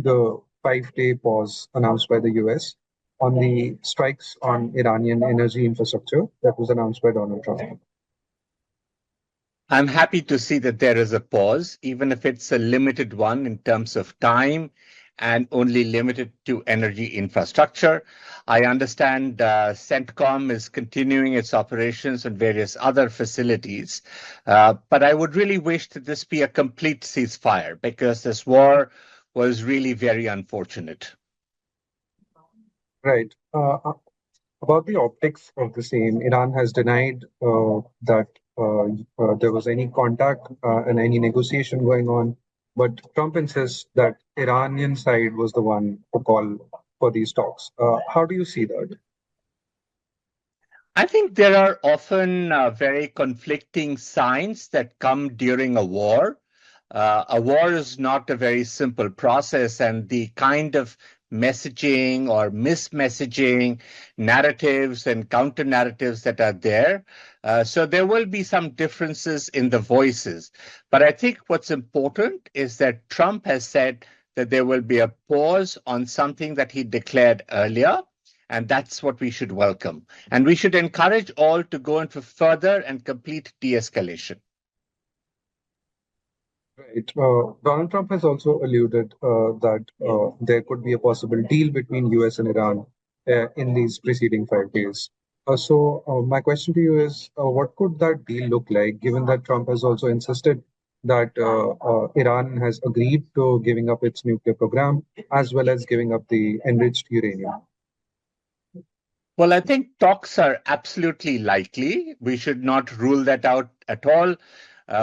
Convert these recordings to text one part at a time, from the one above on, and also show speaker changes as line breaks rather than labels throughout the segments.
the 5-day pause announced by the US on the strikes on Iranian energy infrastructure that was announced by Donald Trump?
I'm happy to see that there is a pause, even if it's a limited one in terms of time and only limited to energy infrastructure. I understand CENTCOM is continuing its operations on various other facilities, but I would really wish that this be a complete ceasefire because this war was really very unfortunate.
Right. About the optics of the same, Iran has denied that there was any contact and any negotiation going on, but Trump insists that Iranian side was the one to call for these talks. How do you see that?
I think there are often very conflicting signs that come during a war. A war is not a very simple process, and the kind of messaging or mismessaging, narratives and counter narratives that are there. So there will be some differences in the voices. But I think what's important is that Trump has said that there will be a pause on something that he declared earlier. And that's what we should welcome. And we should encourage all to go into further and complete de-escalation.
Right. Donald Trump has also alluded that there could be a possible deal between US and Iran in these preceding 5 days. So my question to you is, what could that deal look like, given that Trump has also insisted that Iran has agreed to giving up its nuclear program as well as giving up the enriched uranium?
Well, I think talks are absolutely likely. We should not rule that out at all.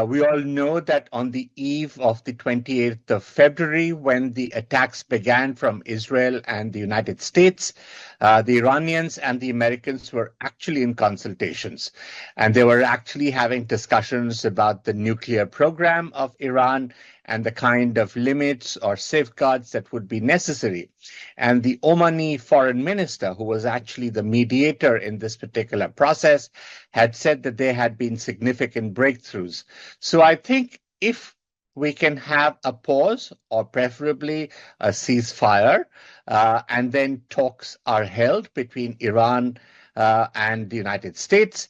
We all know that on the eve of the 28th of February, when the attacks began from Israel and the United States, the Iranians and the Americans were actually in consultations. And they were actually having discussions about the nuclear program of Iran and the kind of limits or safeguards that would be necessary. And the Omani foreign minister, who was actually the mediator in this particular process, had said that there had been significant breakthroughs. So I think if we can have a pause or preferably a ceasefire, and then talks are held between Iran and the United States,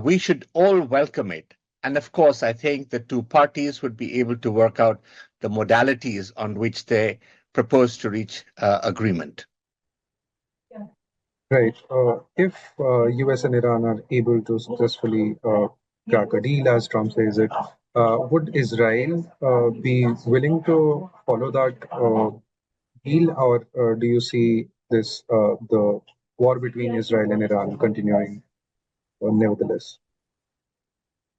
we should all welcome it. And of course, I think the two parties would be able to work out the modalities on which they propose to reach agreement.
Right. If US and Iran are able to successfully crack a deal, as Trump says it, would Israel be willing to follow that deal, or do you see this the war between Israel and Iran continuing nevertheless?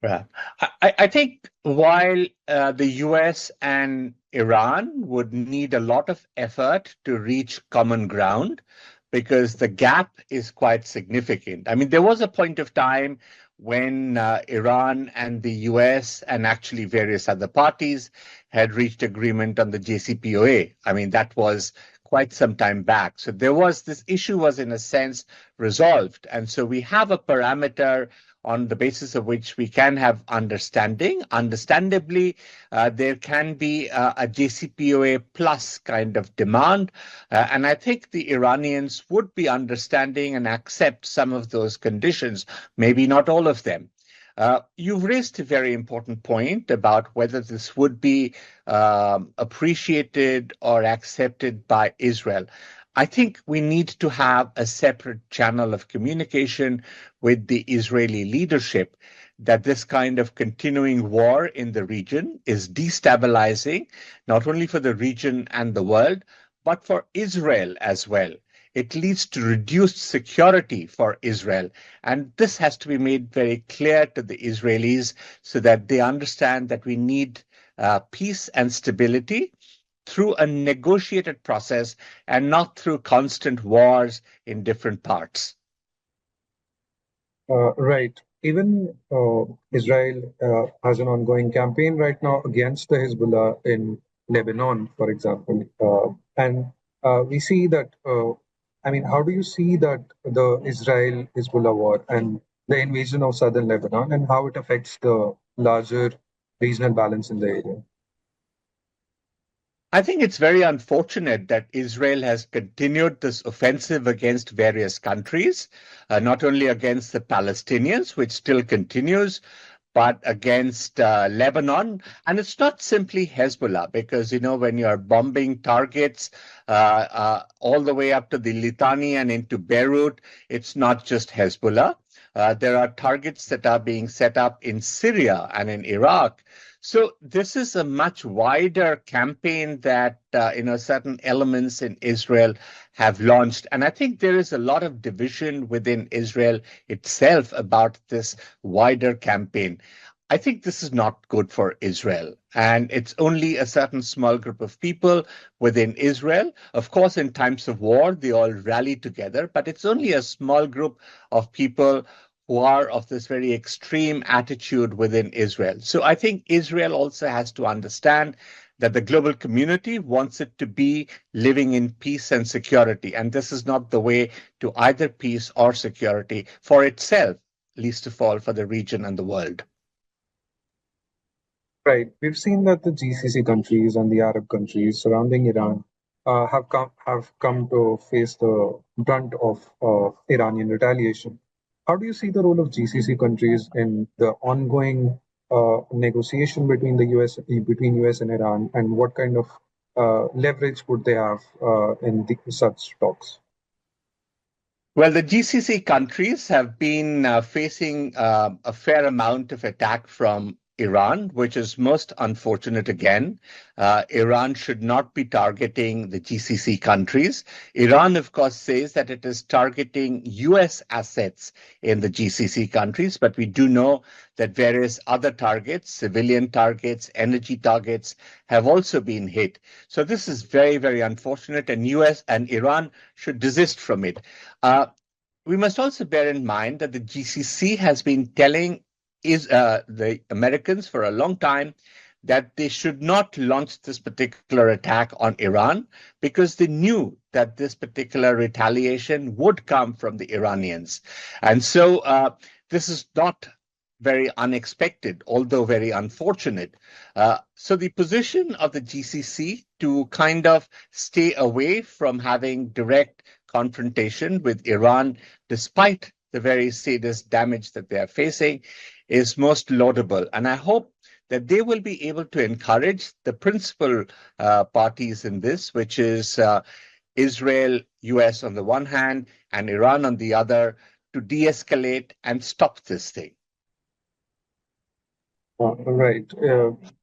Yeah. I think while the US and Iran would need a lot of effort to reach common ground, because the gap is quite significant. I mean, there was a point of time when Iran and the US and actually various other parties had reached agreement on the JCPOA. I mean, that was quite some time back. So there was this issue was in a sense resolved. And so we have a parameter on the basis of which we can have understanding. Understandably, there can be a JCPOA plus kind of demand. And I think the Iranians would be understanding and accept some of those conditions, maybe not all of them. You've raised a very important point about whether this would be appreciated or accepted by Israel. I think we need to have a separate channel of communication with the Israeli leadership that this kind of continuing war in the region is destabilizing, not only for the region and the world, but for Israel as well. It leads to reduced security for Israel. And this has to be made very clear to the Israelis so that they understand that we need peace and stability through a negotiated process and not through constant wars in different parts.
Right. Even Israel has an ongoing campaign right now against the Hezbollah in Lebanon, for example. And we see that, I mean, how do you see that the Israel-Hezbollah war and the invasion of southern Lebanon and how it affects the larger regional balance in the area?
I think it's very unfortunate that Israel has continued this offensive against various countries, not only against the Palestinians, which still continues, but against Lebanon. And it's not simply Hezbollah, because, when you're bombing targets all the way up to the Litani and into Beirut, it's not just Hezbollah. There are targets that are being set up in Syria and in Iraq. So this is a much wider campaign that certain elements in Israel have launched. And I think there is a lot of division within Israel itself about this wider campaign. I think this is not good for Israel. And it's only a certain small group of people within Israel. Of course, in times of war, they all rally together, but it's only a small group of people who are of this very extreme attitude within Israel. So I think Israel also has to understand that the global community wants it to be living in peace and security. And this is not the way to either peace or security for itself, least of all for the region and the world.
Right. We've seen that the GCC countries and the Arab countries surrounding Iran have come to face the brunt of Iranian retaliation. How do you see the role of GCC countries in the ongoing negotiation between US and Iran, and what kind of leverage would they have in such talks?
Well, the GCC countries have been facing a fair amount of attack from Iran, which is most unfortunate again. Iran should not be targeting the GCC countries. Iran, of course, says that it is targeting US assets in the GCC countries, but we do know that various other targets, civilian targets, energy targets, have also been hit. So this is very, very unfortunate, and US and Iran should desist from it. We must also bear in mind that the GCC has been telling the Americans for a long time that they should not launch this particular attack on Iran, because they knew that this particular retaliation would come from the Iranians. And so this is not very unexpected, although very unfortunate. So the position of the GCC to kind of stay away from having direct confrontation with Iran, despite the very serious damage that they are facing, is most laudable. And I hope that they will be able to encourage the principal parties in this, which is Israel, US on the one hand, and Iran on the other, to de-escalate and stop this thing.
Right.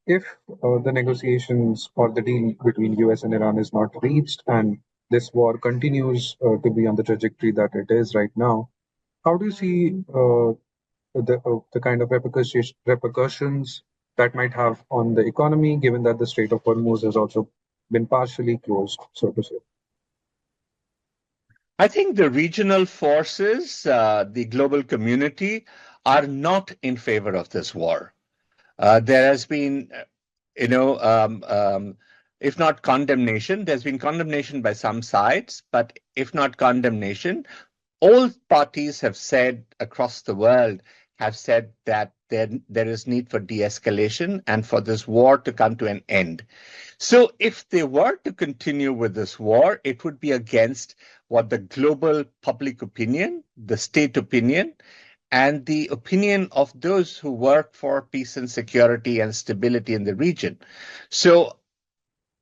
If the negotiations or the deal between US and Iran is not reached, and this war continues to be on the trajectory that it is right now, how do you see the kind of repercussions that might have on the economy, given that the Strait of Hormuz has also been partially closed, so to say?
I think the regional forces, the global community, are not in favor of this war. There has been, you know, if not condemnation, there's been condemnation by some sides, but if not condemnation, all parties have said across the world have said that there is need for de-escalation and for this war to come to an end. So if they were to continue with this war, it would be against what the global public opinion, the state opinion, and the opinion of those who work for peace and security and stability in the region. So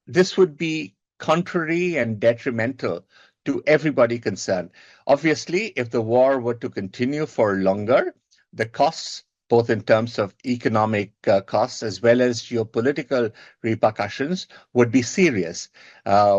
this would be contrary and detrimental to everybody concerned. Obviously, if the war were to continue for longer, the costs, both in terms of economic costs as well as geopolitical repercussions, would be serious.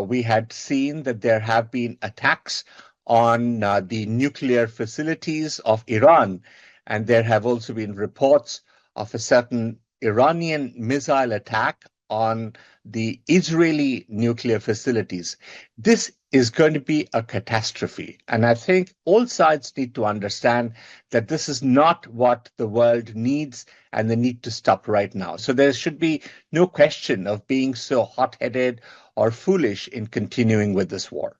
We had seen that there have been attacks on the nuclear facilities of Iran, and there have also been reports of a certain Iranian missile attack on the Israeli nuclear facilities. This is going to be a catastrophe. And I think all sides need to understand that this is not what the world needs, and they need to stop right now. So there should be no question of being so hot-headed or foolish in continuing with this war.